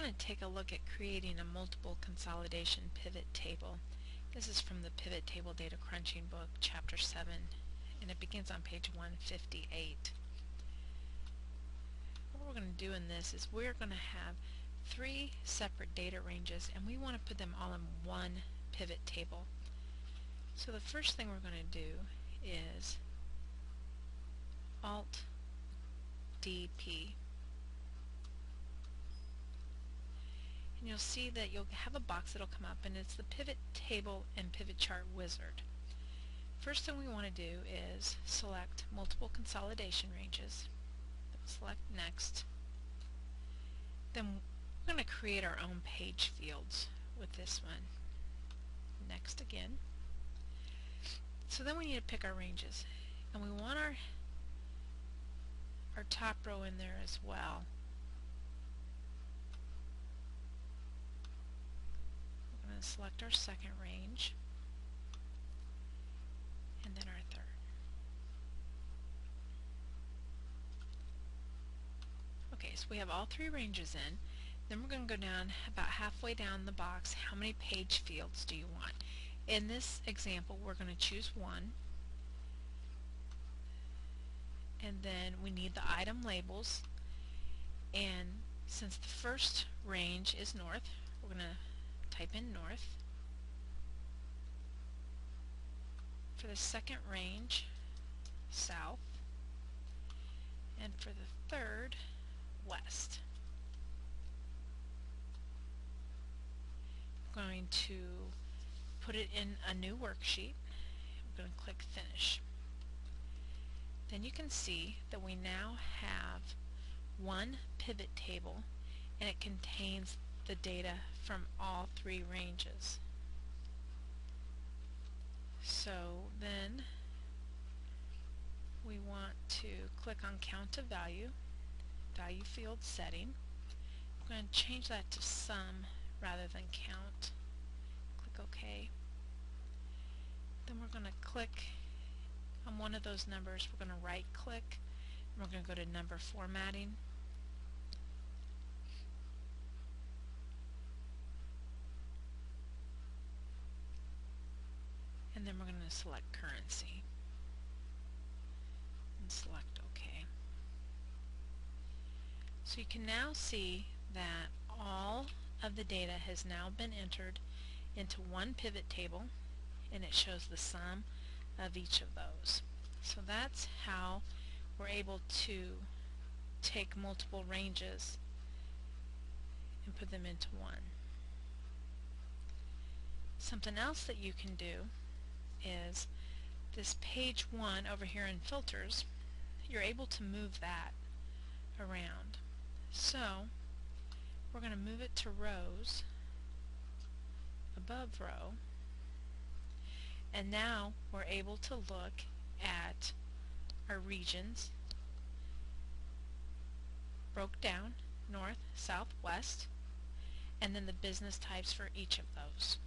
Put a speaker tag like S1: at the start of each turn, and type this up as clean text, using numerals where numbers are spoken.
S1: to take a look at creating a multiple consolidation pivot table. This is from the Pivot Table Data Crunching book, Chapter 7, and it begins on page 158. What we're going to do in this is we're going to have 3 separate data ranges, and we want to put them all in one pivot table. So the first thing we're going to do is Alt-DP. And you'll see that you'll have a box that'll come up, and it's the Pivot Table and Pivot Chart Wizard. First thing we want to do is select Multiple Consolidation Ranges. Select Next. Then we're going to create our own page fields with this one. Next again. So then we need to pick our ranges, and we want our top row in there as well. We're going to select our second range and then our third. Okay, so we have all 3 ranges in. Then we're going to go down about halfway down the box. How many page fields do you want? In this example, we're going to choose 1. And then we need the item labels. And since the first range is north, we're going to type in north. For the second range, south. And for the third, west. I'm going to put it in a new worksheet. I'm going to click Finish. Then you can see that we now have one pivot table, and it contains the data from all 3 ranges. So then we want to click on Count to Value, Value Field Setting. I'm going to change that to Sum rather than Count. Click OK. Then we're going to click on one of those numbers. We're going to right click, and we're going to go to Number Formatting. And then we're going to select Currency and select OK. So you can now see that all of the data has now been entered into one pivot table, and it shows the sum of each of those. So that's how we're able to take multiple ranges and put them into one. Something else that you can do is this page 1 over here in Filters. You're able to move that around. So we're going to move it to Rows, above Row, and now we're able to look at our regions broke down, north, south, west, and then the business types for each of those.